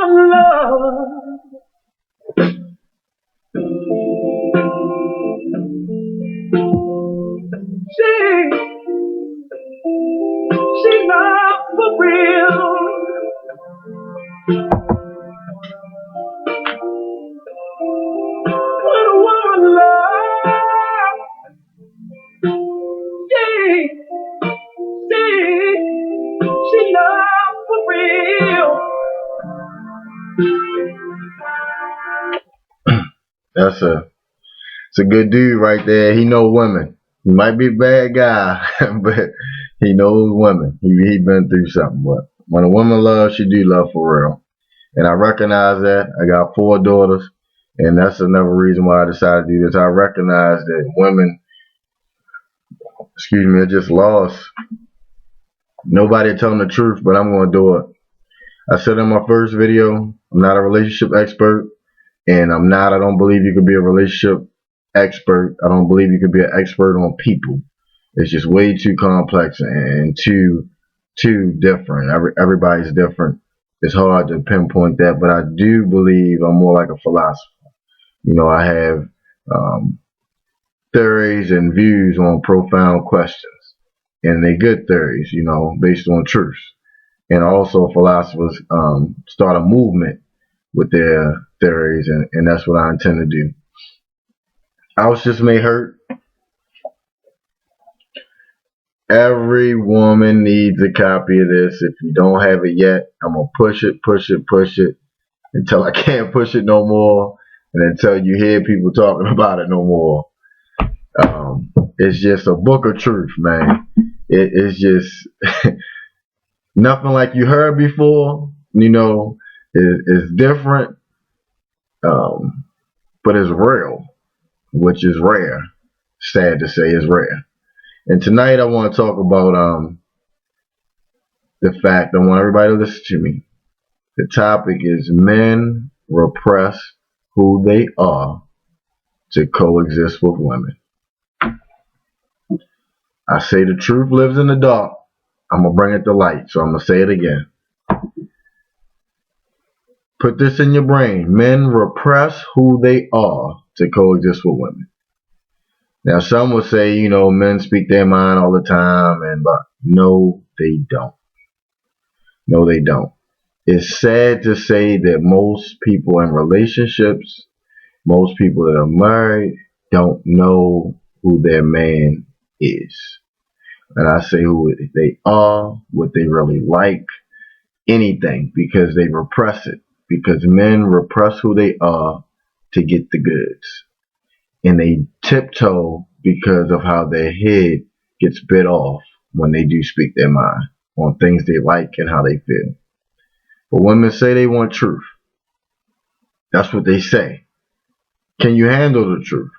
woman love, she's not for real. When a woman love, she's not for real. It's a good dude right there. He know women. He might be a bad guy, but he knows women. He been through something. But when a woman loves, she do love for real. And I recognize that. I got 4 daughters, and that's another reason why I decided to do this. I recognize that women, are just lost. Nobody telling the truth, but I'm going to do it. I said in my first video, I'm not a relationship expert, and I don't believe you could be a relationship expert. I don't believe you could be an expert on people. It's just way too complex and too different. Everybody's different. It's hard to pinpoint that, but I do believe I'm more like a philosopher. I have theories and views on profound questions, and they're good theories, based on truth. And also philosophers start a movement with their theories, and that's what I intend to do. House just may hurt. Every woman needs a copy of this. If you don't have it yet, I'm going to push it until I can't push it no more, and until you hear people talking about it no more. It's just a book of truth, man. It's just nothing like you heard before. It's different, but it's real, which is rare. Sad to say, it's rare. And tonight I want to talk about the fact, I want everybody to listen to me. The topic is men repress who they are to coexist with women. I say the truth lives in the dark. I'm going to bring it to light, so I'm going to say it again. Put this in your brain. Men repress who they are to coexist with women. Now, some will say, men speak their mind all the time, but no, they don't. No, they don't. It's sad to say that most people in relationships, most people that are married, don't know who their man is. And I say who they are, what they really like, anything, because they repress it. Because men repress who they are to get the goods. And they tiptoe because of how their head gets bit off when they do speak their mind on things they like and how they feel. But women say they want truth. That's what they say. Can you handle the truth?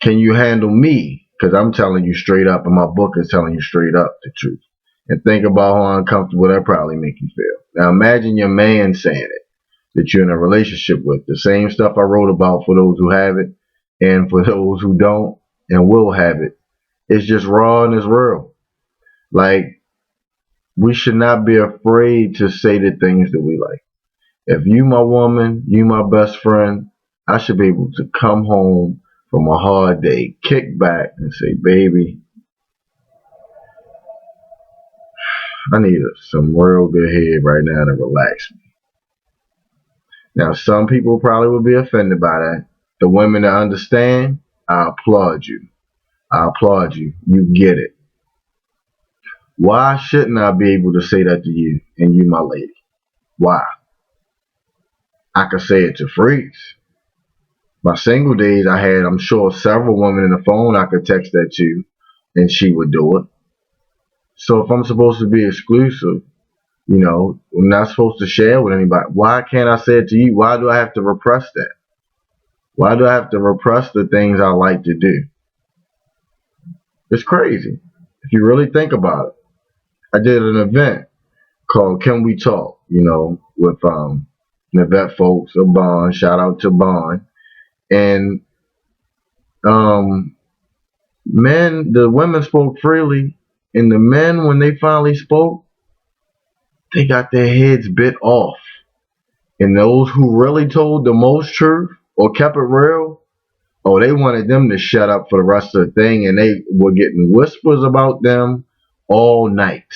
Can you handle me? Because I'm telling you straight up, and my book is telling you straight up the truth. And think about how uncomfortable that probably make you feel. Now imagine your man saying it, that you're in a relationship with. The same stuff I wrote about for those who have it, and for those who don't and will have it. It's just raw and it's real. Like, we should not be afraid to say the things that we like. If you my woman, you my best friend, I should be able to come home from a hard day, kick back and say, baby, I need some real good head right now to relax me. Now, some people probably will be offended by that. The women that understand, I applaud you. I applaud you. You get it. Why shouldn't I be able to say that to you and you my lady? Why? I could say it to freaks. My single days I had, I'm sure, several women in the phone I could text that to, and she would do it. So if I'm supposed to be exclusive, I'm not supposed to share with anybody, why can't I say it to you? Why do I have to repress that? Why do I have to repress the things I like to do? It's crazy if you really think about it. I did an event called Can We Talk, with Nevette folks, or Bond, shout out to Bond. And the women spoke freely, and the men, when they finally spoke, they got their heads bit off. And those who really told the most truth or kept it real, oh, they wanted them to shut up for the rest of the thing, and they were getting whispers about them all night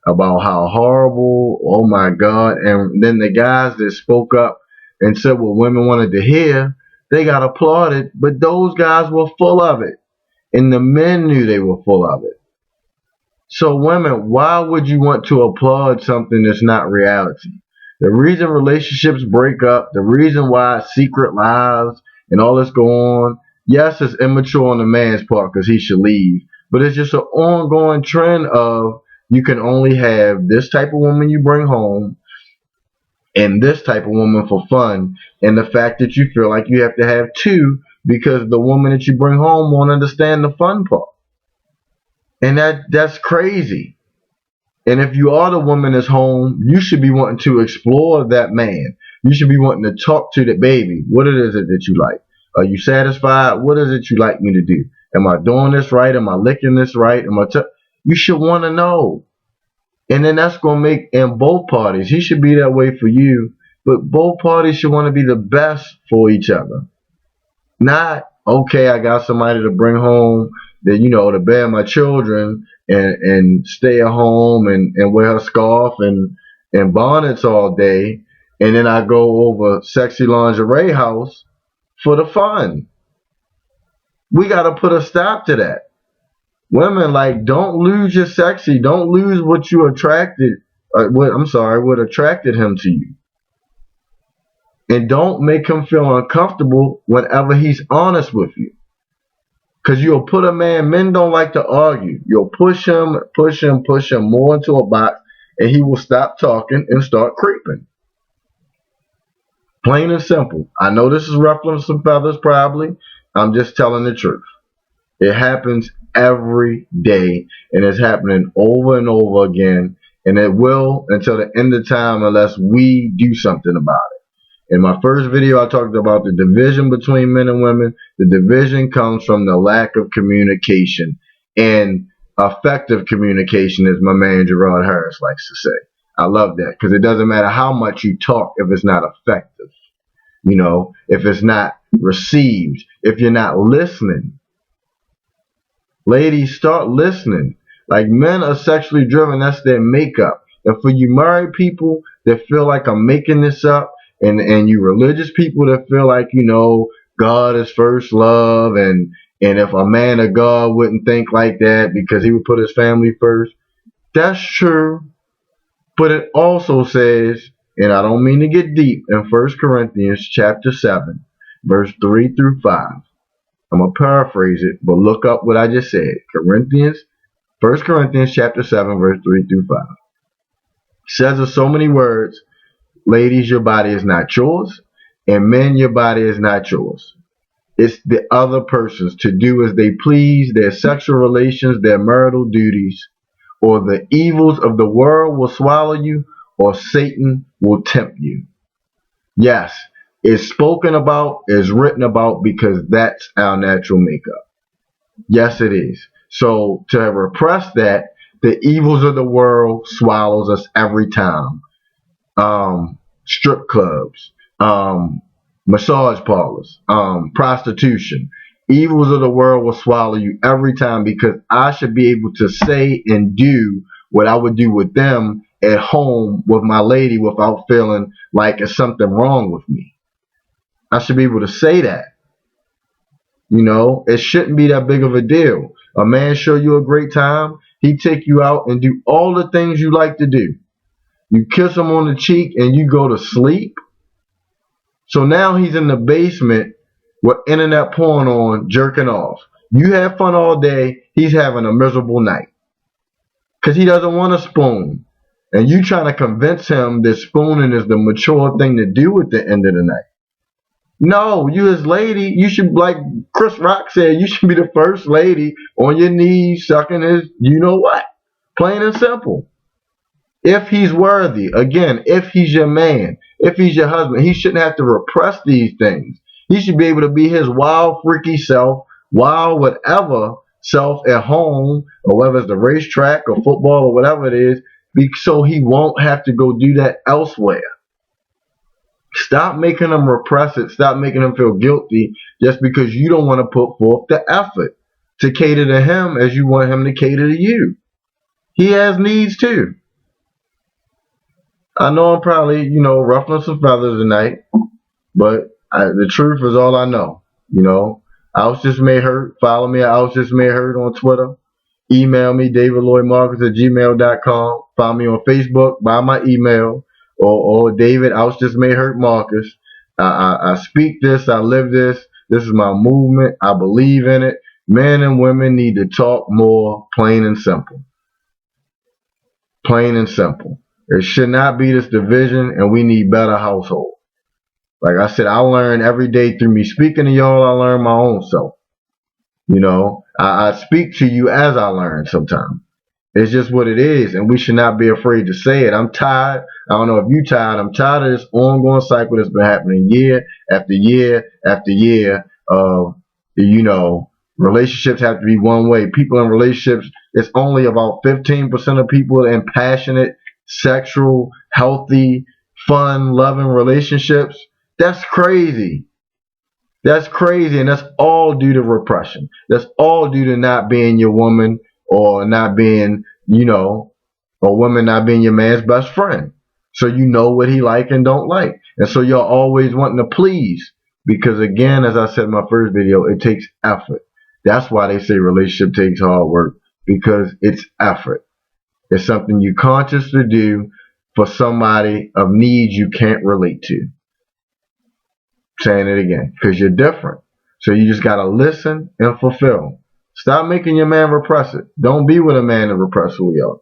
about how horrible, oh my God. And then the guys that spoke up and said what women wanted to hear, they got applauded, but those guys were full of it. And the men knew they were full of it. So women, why would you want to applaud something that's not reality? The reason relationships break up, the reason why secret lives and all this go on, yes, it's immature on the man's part because he should leave. But it's just an ongoing trend of you can only have this type of woman you bring home and this type of woman for fun. And the fact that you feel like you have to have two because the woman that you bring home won't understand the fun part. And that's crazy. And if you are the woman that's home, you should be wanting to explore that man. You should be wanting to talk to the baby. What is it that you like? Are you satisfied? What is it you like me to do? Am I doing this right? Am I licking this right? You should want to know. And then that's going to make, in both parties, he should be that way for you, but both parties should want to be the best for each other. Not, okay, I got somebody to bring home that, to bear my children and stay at home and wear a scarf and bonnets all day. And then I go over sexy lingerie house for the fun. We got to put a stop to that. Women, like, don't lose your sexy. Don't lose what you attracted. What attracted him to you. And don't make him feel uncomfortable whenever he's honest with you. Because you'll put men don't like to argue. You'll push him more into a box, and he will stop talking and start creeping. Plain and simple. I know this is ruffling some feathers probably. I'm just telling the truth. It happens every day, and it's happening over and over again, and it will until the end of time unless we do something about it. In my first video, I talked about the division between men and women. The division comes from the lack of communication, and effective communication, as my man Gerard Harris likes to say. I love that because it doesn't matter how much you talk if it's not effective. If it's not received, if you're not listening. Ladies, start listening. Like, men are sexually driven. That's their makeup. And for you married people that feel like I'm making this up, and you religious people that feel like, God is first love, and if a man of God wouldn't think like that because he would put his family first, that's true. But it also says, and I don't mean to get deep, in 1 Corinthians chapter 7, verse 3 through 5. I'm going to paraphrase it, but look up what I just said. 1 Corinthians chapter 7, verse 3 through 5. It says in so many words, ladies, your body is not yours, and men, your body is not yours. It's the other person's to do as they please, their sexual relations, their marital duties, or the evils of the world will swallow you, or Satan will tempt you. Yes, it's spoken about, it's written about, because that's our natural makeup. Yes, it is. So to repress that, the evils of the world swallows us every time. Strip clubs, massage parlors, prostitution. Evils of the world will swallow you every time because I should be able to say and do what I would do with them at home with my lady without feeling like it's something wrong with me. I should be able to say that. It shouldn't be that big of a deal. A man show you a great time, he take you out and do all the things you like to do. You kiss him on the cheek and you go to sleep. So now he's in the basement with internet porn on, jerking off. You have fun all day, he's having a miserable night. Because he doesn't want to spoon. And you trying to convince him that spooning is the mature thing to do at the end of the night. No, you as lady, you should, like Chris Rock said, you should be the first lady on your knees sucking his you-know-what. Plain and simple. If he's worthy, again, if he's your man, if he's your husband, he shouldn't have to repress these things. He should be able to be his wild, freaky self, wild, whatever self at home, or whether it's the racetrack or football or whatever it is, so he won't have to go do that elsewhere. Stop making them repress it. Stop making them feel guilty just because you don't want to put forth the effort to cater to him as you want him to cater to you. He has needs too. I know I'm probably, ruffling some feathers tonight, but the truth is all I know. Outs Just May Hurt. Follow me at Outs Just May Hurt on Twitter. Email me, davidlloydmarcus@gmail.com. Find me on Facebook by my email or David Outs Just May Hurt Marcus. I speak this. I live this. This is my movement. I believe in it. Men and women need to talk more, plain and simple. Plain and simple. There should not be this division, and we need better households. Like I said, I learn every day through me speaking to y'all. I learn my own self. I speak to you as I learn sometimes. It's just what it is, and we should not be afraid to say it. I'm tired. I don't know if you're tired. I'm tired of this ongoing cycle that's been happening year after year after year of, relationships have to be one way. People in relationships, it's only about 15% of people in passionate, sexual, healthy, fun, loving relationships. That's crazy. That's crazy, and that's all due to repression. That's all due to not being your woman or not being, a woman not being your man's best friend. So you know what he like and don't like. And so you're always wanting to please. Because again, as I said in my first video, it takes effort. That's why they say relationship takes hard work. Because it's effort. It's something you consciously do for somebody of needs you can't relate to. Saying it again, because you're different. So you just got to listen and fulfill. Stop making your man repress it. Don't be with a man to repress who you are.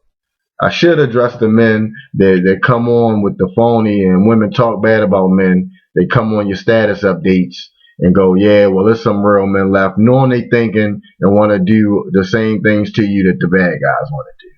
I should address the men that come on with the phony, and women talk bad about men. They come on your status updates and go, yeah, well, there's some real men left, knowing they thinking and want to do the same things to you that the bad guys want to do.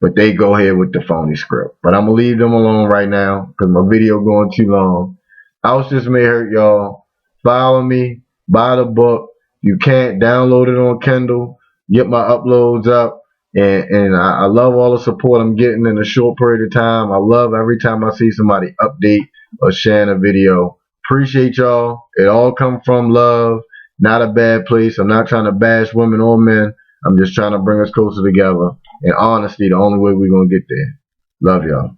But they go ahead with the phony script. But I'm going to leave them alone right now because my video going too long. Outs Just May Hurt, y'all. Follow me. Buy the book. You can't download it on Kindle. Get my uploads up. And I love all the support I'm getting in a short period of time. I love every time I see somebody update or sharing a video. Appreciate y'all. It all comes from love. Not a bad place. I'm not trying to bash women or men. I'm just trying to bring us closer together. And honestly, the only way we're going to get there. Love y'all.